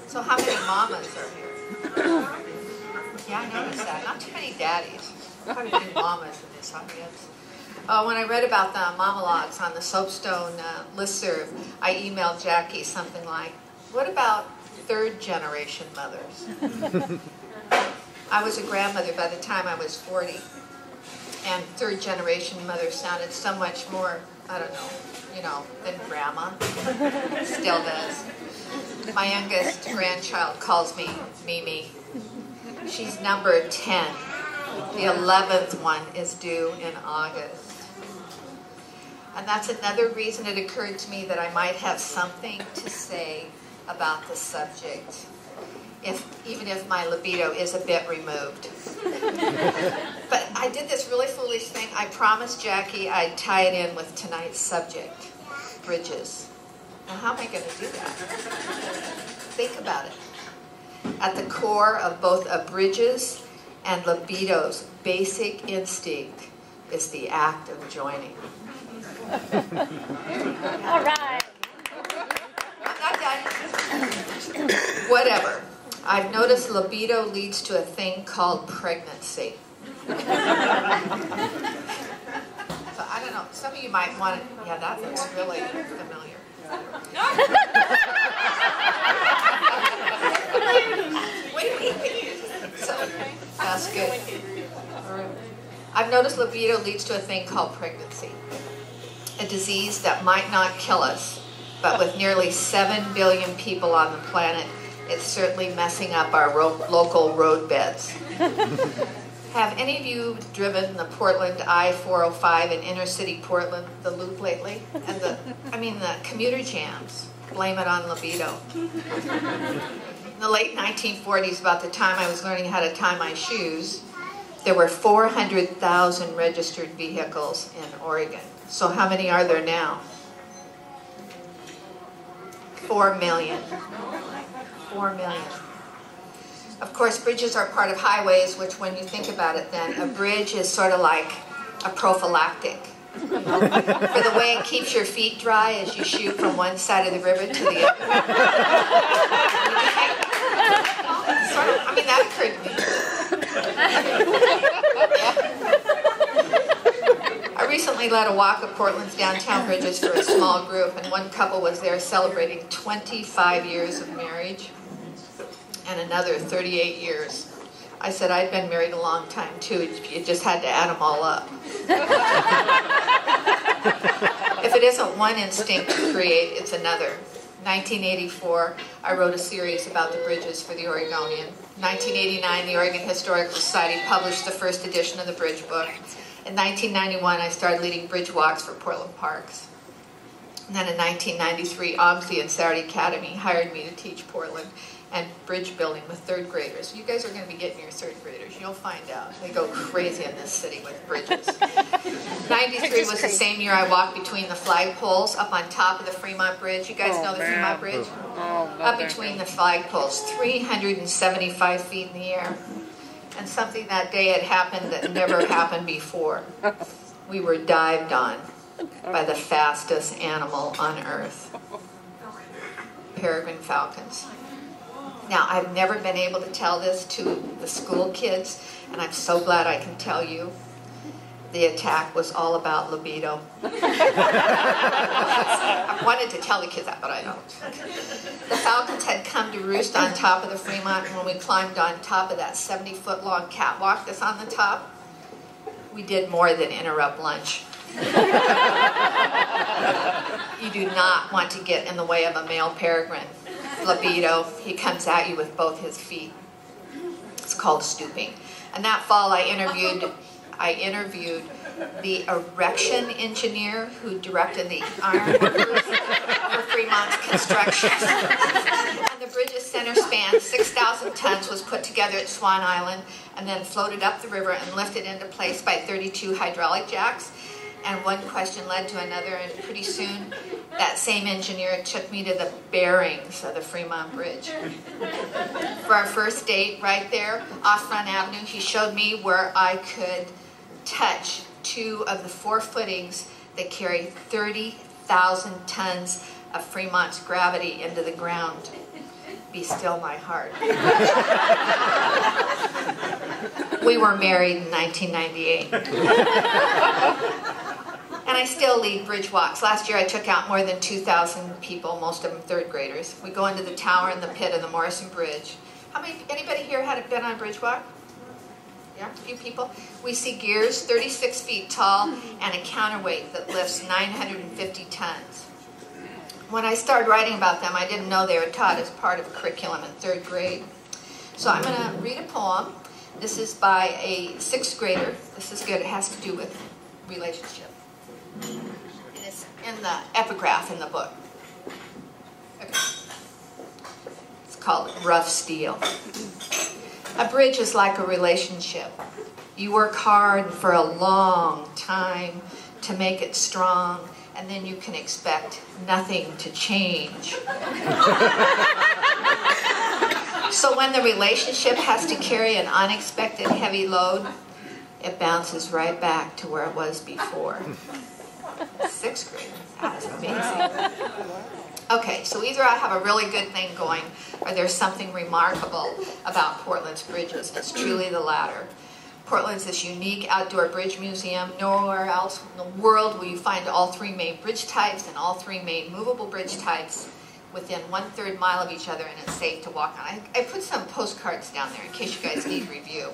So how many mamas are here? Yeah, I noticed that. Not too many daddies. Quite a few mamas in this audience. When I read about the Mamalogues on the Soapstone listserv, I emailed Jackie something like, what about third-generation mothers? I was a grandmother by the time I was 40, and third-generation mother sounded so much more, I don't know, than grandma. Still does. My youngest grandchild calls me Mimi. She's number 10. The 11th one is due in August. And that's another reason it occurred to me that I might have something to say about the subject, even if my libido is a bit removed. But I did this really foolish thing. I promised Jackie I'd tie it in with tonight's subject, bridges. Now, how am I going to do that? Think about it. At the core of both a bridges and libido's basic instinct is the act of joining. All right. I'm not done. Whatever. I've noticed libido leads to a thing called pregnancy. So I don't know. Some of you might want to. Yeah, that looks really familiar. Wait. So that's good. All right. I've noticed libido leads to a thing called pregnancy. A disease that might not kill us, but with nearly 7 billion people on the planet, it's certainly messing up our local road beds. Have any of you driven the Portland I-405 in inner city Portland, the loop lately? And the commuter jams. Blame it on libido. In the late 1940s, about the time I was learning how to tie my shoes, there were 400,000 registered vehicles in Oregon. So how many are there now? 4 million. 4 million. Of course, bridges are part of highways, which when you think about it then, a bridge is sort of like a prophylactic. For the way it keeps your feet dry as you shoot from one side of the river to the other. That occurred to me. I recently led a walk of Portland's downtown bridges for a small group, and one couple was there celebrating 25 years of marriage and another 38 years. I said I'd been married a long time too, you just had to add them all up. If it isn't one instinct to create, it's another. 1984, I wrote a series about the bridges for the Oregonian. 1989, the Oregon Historical Society published the first edition of the bridge book. In 1991, I started leading bridge walks for Portland parks. And then in 1993, OMSI and Saturday Academy hired me to teach Portland and bridge building with third graders. You guys are going to be getting your third graders. You'll find out. They go crazy in this city with bridges. 93 was the same year I walked between the flagpoles up on top of the Fremont Bridge. You guys know the Fremont Bridge? Up between the flagpoles, 375 feet in the air. And something that day had happened that never happened before. We were dived on by the fastest animal on earth. Peregrine falcons. Now, I've never been able to tell this to the school kids, and I'm so glad I can tell you. The attack was all about libido. I wanted to tell the kids that, but I don't. The falcons had come to roost on top of the Fremont, and when we climbed on top of that 70-foot long catwalk that's on the top, we did more than interrupt lunch. You do not want to get in the way of a male peregrine. Libido, he comes at you with both his feet. It's called stooping. And that fall I interviewed the erection engineer who directed the iron workers for Fremont's construction. And the bridge's center span, 6,000 tons, was put together at Swan Island and then floated up the river and lifted into place by 32 hydraulic jacks. And one question led to another, and pretty soon that same engineer took me to the bearings of the Fremont Bridge. For our first date right there off Front Avenue, he showed me where I could touch 2 of the 4 footings that carry 30,000 tons of Fremont's gravity into the ground. Be Still My Heart. We were married in 1998. And I still lead bridge walks. Last year I took out more than 2,000 people, most of them third graders. We go into the tower and the pit of the Morrison Bridge. Anybody here had been on a bridge walk? Yeah, a few people. We see gears 36 feet tall and a counterweight that lifts 950 tons. When I started writing about them, I didn't know they were taught as part of a curriculum in third grade. So I'm going to read a poem. This is by a 6th grader. This is good. It has to do with relationship. It is in the epigraph in the book. Okay. It's called Rough Steel. A bridge is like a relationship. You work hard for a long time to make it strong, and then you can expect nothing to change. So when the relationship has to carry an unexpected heavy load, it bounces right back to where it was before. 6th grade. That's amazing. Okay, so either I have a really good thing going or there's something remarkable about Portland's bridges. It's truly the latter. Portland's this unique outdoor bridge museum. Nowhere else in the world will you find all 3 main bridge types and all 3 main movable bridge types within 1/3 mile of each other, and it's safe to walk on. I put some postcards down there in case you guys need review.